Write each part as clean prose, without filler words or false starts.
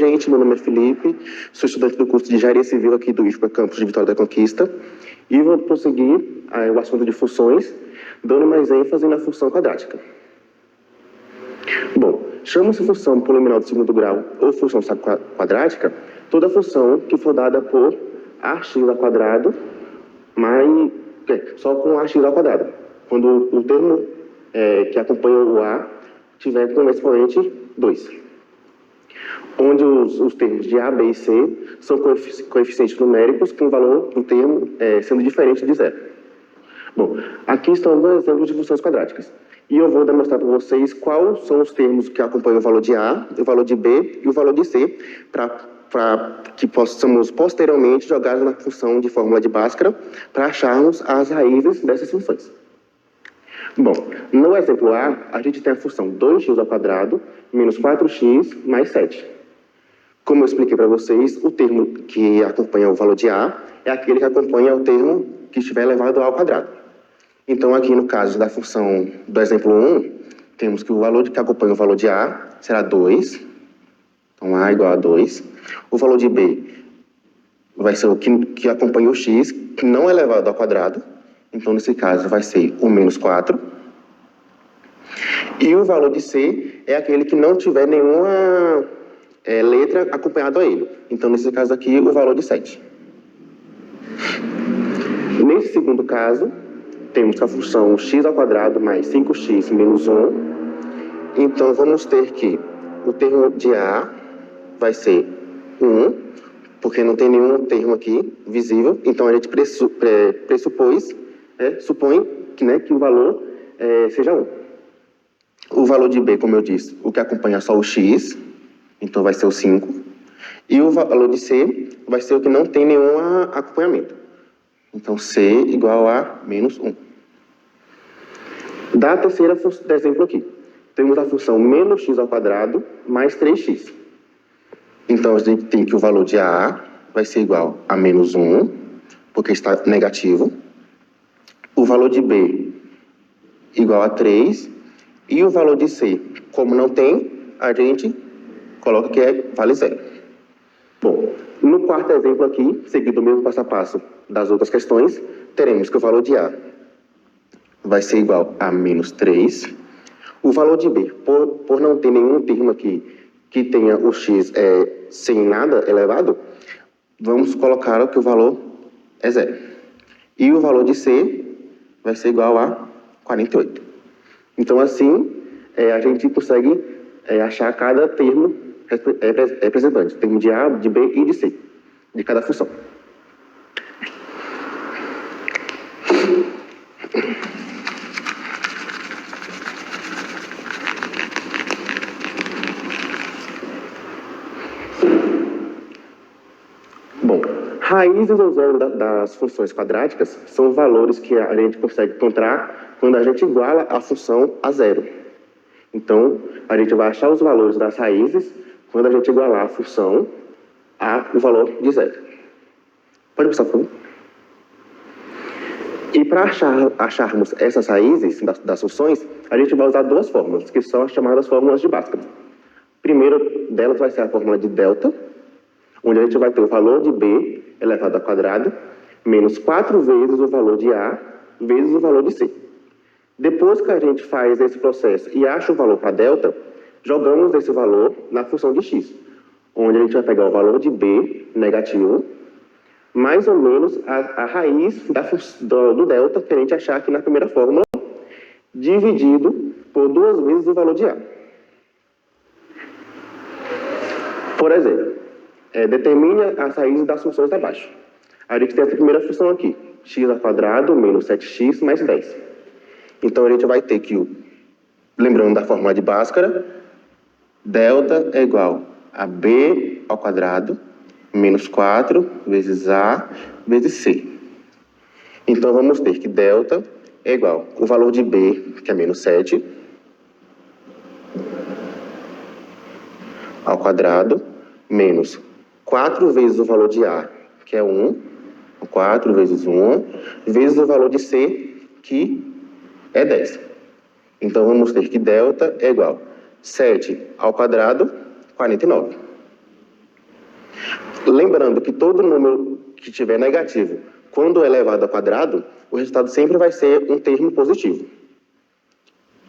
gente, meu nome é Felipe, sou estudante do curso de Engenharia Civil aqui do IFPA Campus de Vitória da Conquista e vou prosseguir o assunto de funções, dando mais ênfase na função quadrática. Bom, chama-se função polinomial de segundo grau ou função quadrática toda função que for dada por ax ao quadrado, só com ax ao quadrado, quando o termo que acompanha o a tiver com o expoente 2. Onde os termos de A, B e C são coeficientes numéricos com o valor do termo sendo diferente de zero. Bom, aqui estão dois exemplos de funções quadráticas. E eu vou demonstrar para vocês quais são os termos que acompanham o valor de A, o valor de B e o valor de C, para que possamos posteriormente jogar na função de fórmula de Bhaskara para acharmos as raízes dessas funções. Bom, no exemplo A, a gente tem a função 2x ao quadrado menos 4x mais 7. Como eu expliquei para vocês, o termo que acompanha o valor de A é aquele que acompanha o termo que estiver elevado ao quadrado. Então, aqui no caso da função do exemplo 1, temos que o valor que acompanha o valor de A será 2. Então, A igual a 2. O valor de B vai ser o que acompanha o x, que não é elevado ao quadrado. Então, nesse caso, vai ser o menos 4. E o valor de C é aquele que não tiver nenhuma letra acompanhada a ele. Então, nesse caso aqui, o valor de 7. Nesse segundo caso, temos a função x ao quadrado mais 5x menos 1. Então, vamos ter que o termo de A vai ser 1, porque não tem nenhum termo aqui visível. Então, a gente supõe que o valor seja 1. O valor de B, como eu disse, o que acompanha só o x, então vai ser o 5. E o valor de C vai ser o que não tem nenhum acompanhamento. Então, C igual a menos 1. Da terceira exemplo aqui, temos a função menos x ao quadrado mais 3x. Então, a gente tem que o valor de A vai ser igual a menos 1, porque está negativo. O valor de B igual a 3. E o valor de C, como não tem, a gente coloca que vale 0. Bom, no quarto exemplo aqui, seguindo o mesmo passo a passo das outras questões, teremos que o valor de A vai ser igual a menos 3. O valor de B, por não ter nenhum termo aqui que tenha o x sem nada elevado, vamos colocar que o valor é 0. E o valor de C vai ser igual a 48. Então, assim, a gente consegue achar cada termo representante, termo de A, de B e de C, de cada função. Bom, raízes ou zero das funções quadráticas são valores que a gente consegue encontrar quando a gente iguala a função a zero. Então, a gente vai achar os valores das raízes quando a gente igualar a função o valor de zero. Pode passar, por favor? E para acharmos essas raízes das funções, a gente vai usar duas fórmulas, que são as chamadas fórmulas de Bhaskara. A primeira delas vai ser a fórmula de delta, onde a gente vai ter o valor de B elevado ao quadrado, menos 4 vezes o valor de A, vezes o valor de C. Depois que a gente faz esse processo e acha o valor para delta, jogamos esse valor na função de x, onde a gente vai pegar o valor de B negativo, mais ou menos a raiz do delta que a gente achar aqui na primeira fórmula, dividido por 2 vezes o valor de A. Por exemplo, determine as raízes das funções abaixo. A gente tem essa primeira função aqui, x ao quadrado menos 7x mais 10. Então, a gente vai ter que, lembrando da fórmula de Bhaskara, delta é igual a B ao quadrado menos 4 vezes A vezes C. Então, vamos ter que delta é igual o valor de B, que é menos 7, ao quadrado, menos 4 vezes o valor de A, que é 1, 4 vezes 1, vezes o valor de C, que é 10. Então, vamos ter que delta é igual a 7 ao quadrado, 49. Lembrando que todo número que tiver negativo, quando elevado ao quadrado, o resultado sempre vai ser um termo positivo.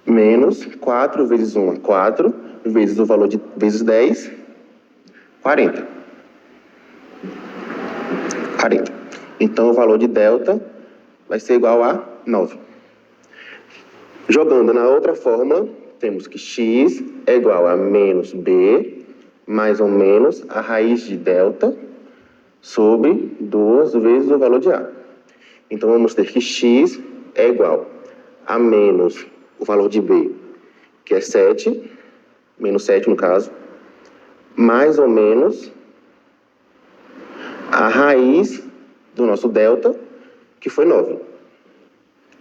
Menos 4 vezes 1 é 4, vezes o valor de vezes 10, 40. 40. Então, o valor de delta vai ser igual a 9. Jogando na outra fórmula, temos que x é igual a menos b, mais ou menos a raiz de delta, sobre 2 vezes o valor de a. Então, vamos ter que x é igual a menos o valor de b, que é 7, menos 7 no caso, mais ou menos a raiz do nosso delta, que foi 9,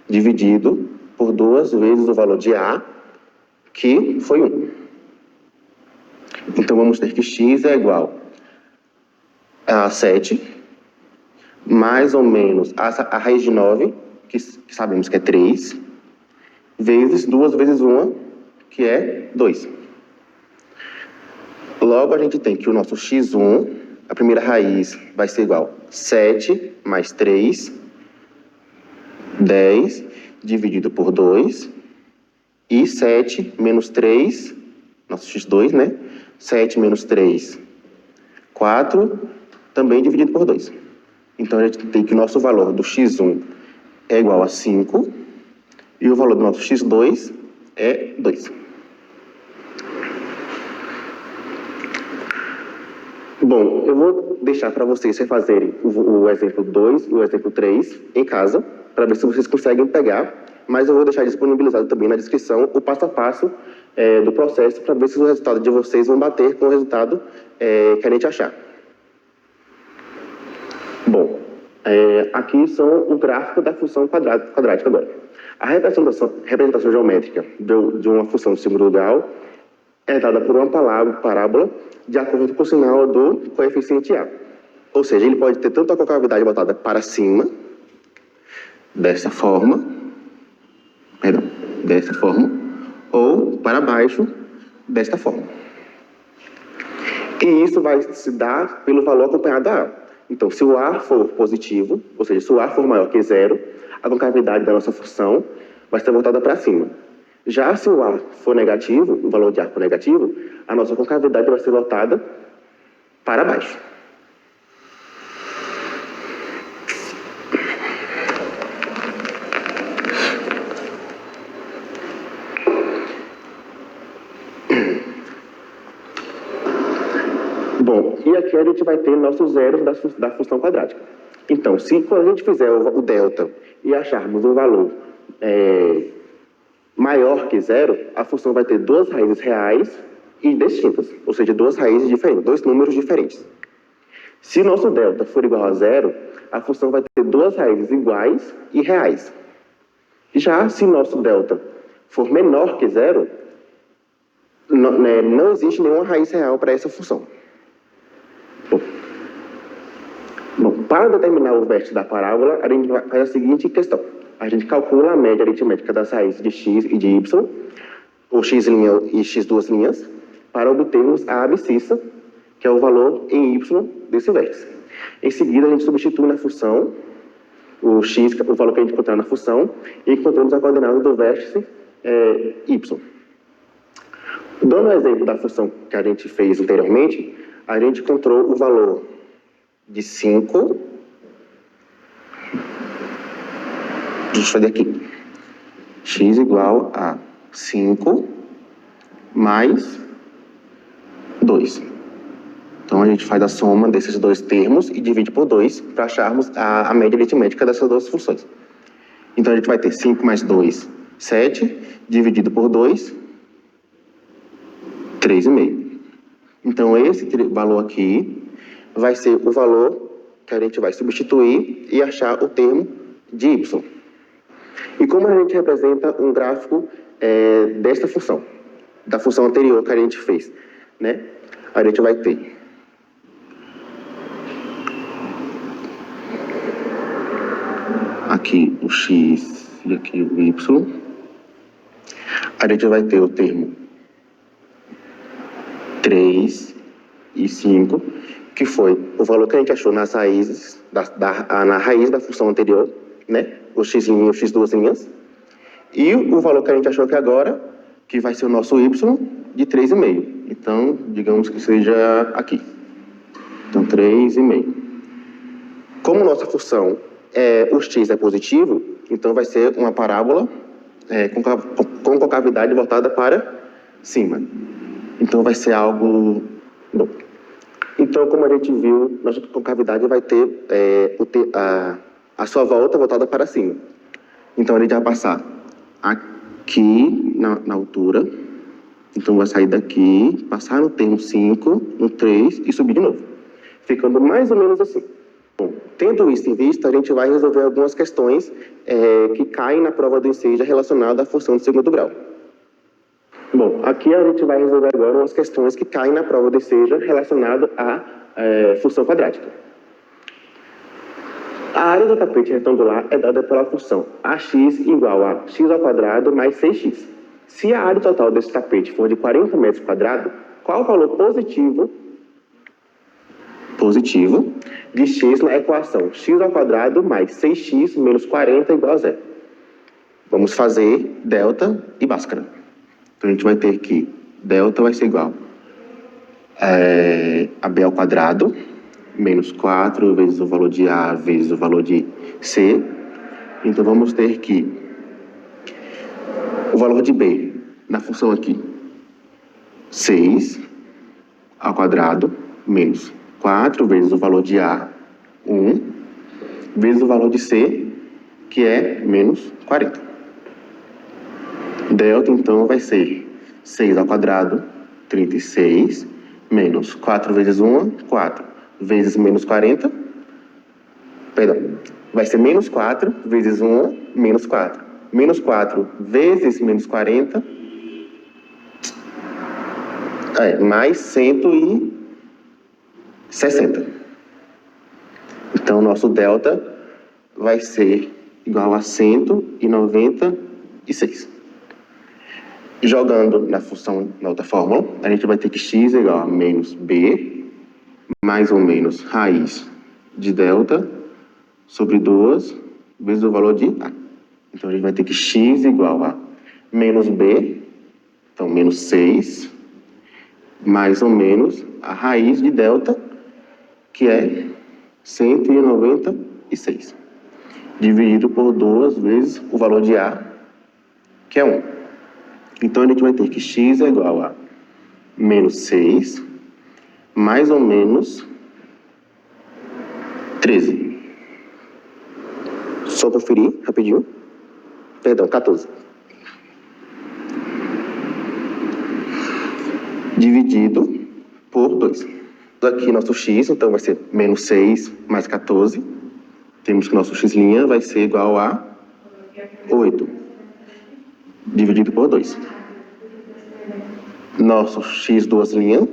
dividido por 2 vezes o valor de a, que foi 1. Então, vamos ter que x é igual a 7, mais ou menos a raiz de 9, que sabemos que é 3, vezes 2 vezes 1, que é 2. Logo, a gente tem que o nosso x1, a primeira raiz vai ser igual a 7 mais 3, 10, dividido por 2, e 7 menos 3, nosso x2, né? 7 menos 3, 4, também dividido por 2. Então, a gente tem que o nosso valor do x1 é igual a 5, e o valor do nosso x2 é 2. Bom, eu vou deixar para vocês refazerem o exemplo 2 e o exemplo 3 em casa, para ver se vocês conseguem pegar, mas eu vou deixar disponibilizado também na descrição o passo a passo do processo, para ver se o resultado de vocês vão bater com o resultado que a gente achar. Bom, aqui são o gráfico da função quadrática agora. A representação geométrica de uma função de segundo grau é dada por uma parábola de acordo com o sinal do coeficiente A. Ou seja, ele pode ter tanto a concavidade botada para cima, dessa forma, ou para baixo, desta forma. E isso vai se dar pelo valor acompanhado a A. Então, se o A for positivo, ou seja, se o A for maior que 0, a concavidade da nossa função vai ser voltada para cima. Já se o A for negativo, o valor de A for negativo, a nossa concavidade vai ser voltada para baixo. Bom, e aqui a gente vai ter nossos zeros da função quadrática. Então, quando a gente fizer o delta e acharmos um valor maior que 0, a função vai ter duas raízes reais e distintas, ou seja, duas raízes diferentes, dois números diferentes. Se o nosso delta for igual a 0, a função vai ter duas raízes iguais e reais. Já se o nosso delta for menor que 0, não existe nenhuma raiz real para essa função. Bom, para determinar o vértice da parábola, a gente faz a seguinte questão. A gente calcula a média aritmética das raízes de x e de y, ou x' e x2', para obtermos a abscissa, que é o valor em y desse vértice. Em seguida, a gente substitui na função o x, o valor que a gente encontrar na função, e encontramos a coordenada do vértice y. Dando o exemplo da função que a gente fez anteriormente, a gente encontrou o valor de 5. Deixa eu fazer aqui. X igual a 5 mais 2. Então, a gente faz a soma desses dois termos e divide por 2 para acharmos a média aritmética dessas duas funções. Então, a gente vai ter 5 mais 2, 7, dividido por 2, 3,5. Então, esse valor aqui vai ser o valor que a gente vai substituir e achar o termo de y. E como a gente representa um gráfico desta função, da função anterior que a gente fez, né? A gente vai ter aqui o x e aqui o y. A gente vai ter o termo 3 e 5, que foi o valor que a gente achou nas raízes, na raiz da função anterior, né? O x' e o x duas linhas. E o valor que a gente achou aqui agora, que vai ser o nosso y, de 3,5. Então, digamos que seja aqui. Então, 3,5. Como nossa função, o x é positivo, então vai ser uma parábola com concavidade voltada para cima. Então, vai ser algo... Bom. Então, como a gente viu, nossa concavidade vai ter a sua volta voltada para cima. Então, a gente vai passar aqui na altura. Então, vai sair daqui, passar no termo 5, no 3 e subir de novo. Ficando mais ou menos assim. Bom, tendo isso em vista, a gente vai resolver algumas questões que caem na prova do ENSEJA relacionada à função de segundo grau. Bom, aqui a gente vai resolver agora umas questões que caem na prova do ENSEJA relacionado à função quadrática. A área do tapete retangular é dada pela função ax igual a x ao quadrado mais 6x. Se a área total desse tapete for de 40 metros quadrados, qual o valor positivo de x na equação x ao quadrado mais 6x menos 40 igual a zero? Vamos fazer delta e Bhaskara. Então, a gente vai ter que delta vai ser igual a b ao quadrado menos 4 vezes o valor de a vezes o valor de c. Então, vamos ter que o valor de b na função aqui, 6 ao quadrado menos 4 vezes o valor de a, 1, vezes o valor de c, que é menos 40. Delta, então, vai ser 6 ao quadrado, 36, menos 4 vezes 1, 4, vezes menos 40, perdão, vai ser menos 4 vezes 1, menos 4. Menos 4 vezes menos 40, mais 160. Então, nosso delta vai ser igual a 196. Jogando na função, na outra fórmula, a gente vai ter que x é igual a menos b, mais ou menos raiz de delta, sobre 2, vezes o valor de a. Então, a gente vai ter que x igual a menos b, então, menos 6, mais ou menos a raiz de delta, que é 196, dividido por 2 vezes o valor de a, que é 1. Então, a gente vai ter que x é igual a menos 6, mais ou menos 13. Só conferir rapidinho. Perdão, 14. Dividido por 2. Aqui nosso x, então vai ser menos 6 mais 14. Temos que nosso x' vai ser igual a 8. Dividido por 2. Nosso x duas linhas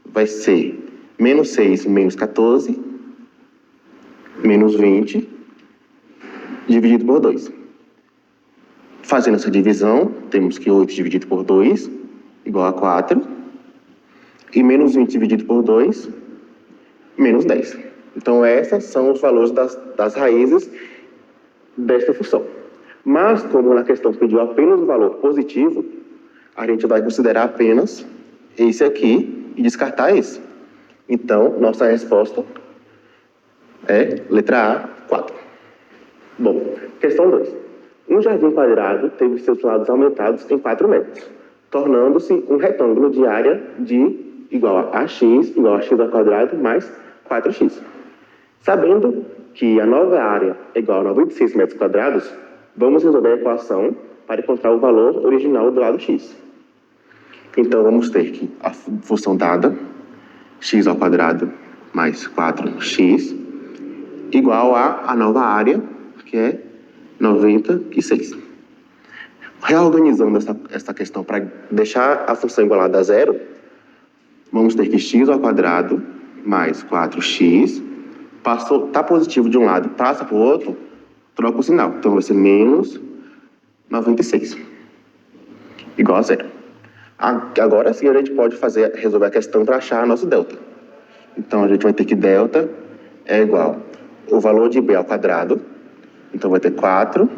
vai ser menos 6 menos 14, menos 20, dividido por 2. Fazendo essa divisão, temos que 8 dividido por 2 igual a 4. E menos 20 dividido por 2, menos 10. Então, esses são os valores das raízes desta função. Mas, como na questão pediu apenas o valor positivo, a gente vai considerar apenas esse aqui e descartar esse. Então, nossa resposta é letra A, 4. Bom, questão 2. Um jardim quadrado teve seus lados aumentados em 4 metros, tornando-se um retângulo de área de igual a x igual a x ao quadrado mais 4x. Sabendo que a nova área é igual a 96 metros quadrados, vamos resolver a equação para encontrar o valor original do lado x. Então, vamos ter que a função dada, x ao quadrado mais 4x, igual a nova área, que é 96. Reorganizando essa questão para deixar a função igualada a zero, vamos ter que x ao quadrado mais 4x, está positivo de um lado, passa para o outro, troca o sinal. Então, vai ser menos 96, igual a zero. Agora sim, a gente pode resolver a questão para achar nosso delta. Então, a gente vai ter que delta é igual o valor de b ao quadrado. Então, vai ter 4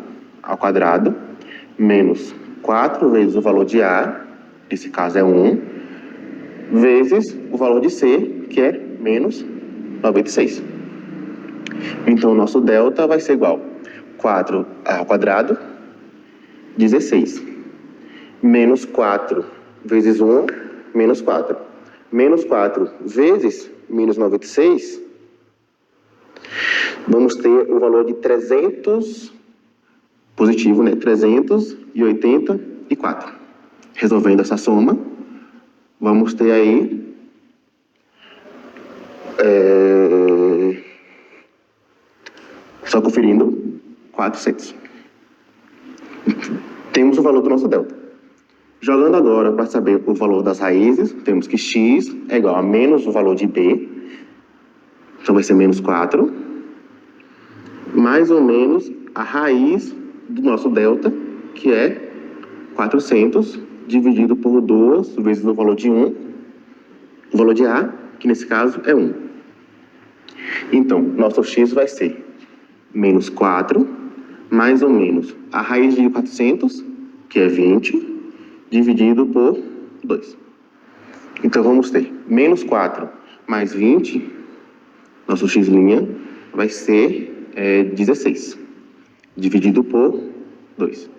ao quadrado menos 4 vezes o valor de a, nesse caso é 1, vezes o valor de c, que é menos 96. Então, o nosso delta vai ser igual 4 ao quadrado, 16. Menos 4 vezes 1, menos 4. Menos 4 vezes menos 96, vamos ter o valor de 300, positivo, né? 384. Resolvendo essa soma, vamos ter aí só conferindo, 400. Temos o valor do nosso delta. Jogando agora para saber o valor das raízes, temos que x é igual a menos o valor de b, então vai ser menos 4, mais ou menos a raiz do nosso delta, que é 400, dividido por 2 vezes o valor de 1, o valor de a, que nesse caso é 1. Então, nosso x vai ser menos 4, mais ou menos a raiz de 400, que é 20, dividido por 2. Então, vamos ter menos 4 mais 20, nosso x' vai ser 16, dividido por 2.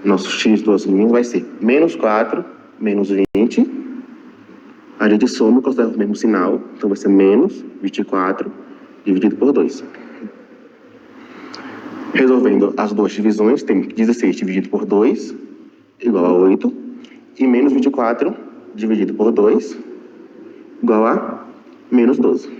Nosso x duas linhas vai ser menos 4, menos 20. A gente soma e conserva o mesmo sinal, então vai ser menos 24, dividido por 2. Resolvendo as duas divisões, temos 16 dividido por 2, igual a 8, e menos 24 dividido por 2, igual a menos 12.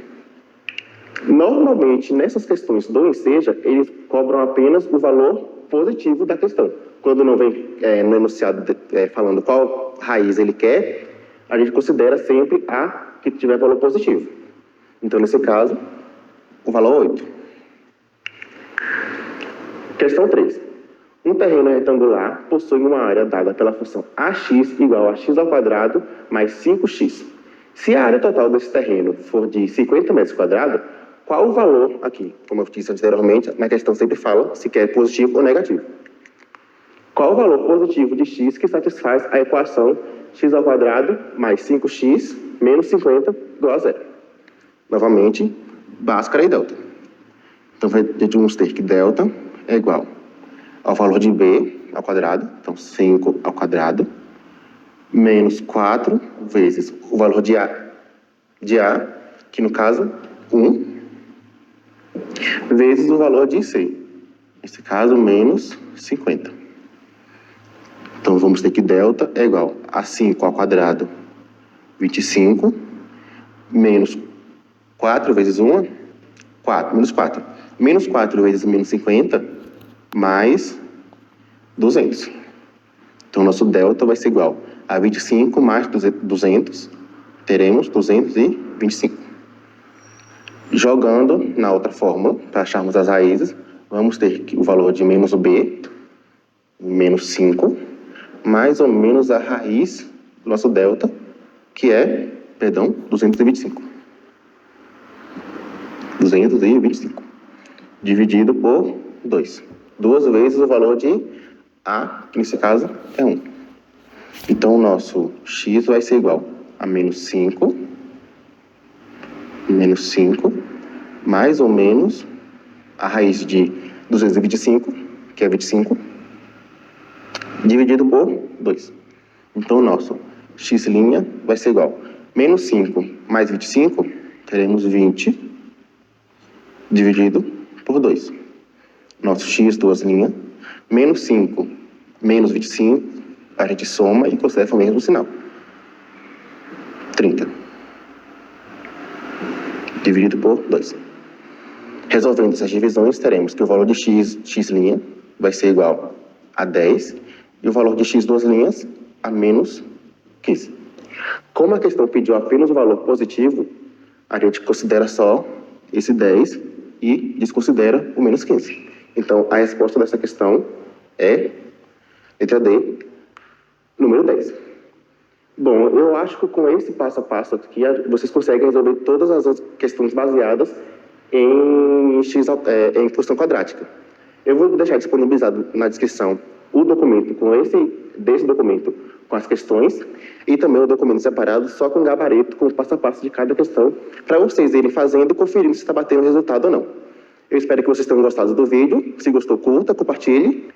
Normalmente, nessas questões do enseja, eles cobram apenas o valor positivo da questão. Quando não vem no enunciado falando qual raiz ele quer, a gente considera sempre a que tiver valor positivo. Então, nesse caso, o valor 8. Questão 3. Um terreno retangular possui uma área dada pela função ax igual a x ao quadrado mais 5x. Se a área total desse terreno for de 50 metros quadrados, qual o valor aqui? Como eu disse anteriormente, na questão sempre fala se quer positivo ou negativo. Qual o valor positivo de x que satisfaz a equação x ao quadrado mais 5x menos 50 igual a 0? Novamente, Bhaskara e delta. Então, vamos ter que delta é igual ao valor de b ao quadrado, então 5 ao quadrado, menos 4 vezes o valor de a, que no caso, 1, vezes o valor de c, nesse caso, menos 50. Então, vamos ter que delta é igual a 5 ao quadrado, 25, menos 4 vezes 1, 4, menos 4. Menos 4 vezes menos 50, mais 200. Então, nosso delta vai ser igual a 25 mais 200, teremos 225. Jogando na outra fórmula, para acharmos as raízes, vamos ter o valor de menos b, menos 5, mais ou menos a raiz do nosso delta, que é, 225. 225. Dividido por 2. 2 vezes o valor de a, que nesse caso é 1. Então, o nosso x vai ser igual a menos 5, mais ou menos a raiz de 225, que é 25, dividido por 2. Então, o nosso x' vai ser igual a menos 5 mais 25, teremos 20, dividido por 2. Nosso x, duas linhas, menos 5, menos 25, a gente soma e conserva o mesmo sinal. 30. Dividido por 2. Resolvendo essas divisões, teremos que o valor de x' vai ser igual a 10 e o valor de x, duas linhas, a menos 15. Como a questão pediu apenas o valor positivo, a gente considera só esse 10 e desconsidera o menos 15. Então, a resposta dessa questão é letra D, número 10. Bom, eu acho que com esse passo a passo aqui, vocês conseguem resolver todas as questões baseadas em função quadrática. Eu vou deixar disponibilizado na descrição o documento desse documento com as questões e também o documento separado só com gabarito, com o passo a passo de cada questão, para vocês irem fazendo e conferindo se está batendo o resultado ou não. Eu espero que vocês tenham gostado do vídeo. Se gostou, curta, compartilhe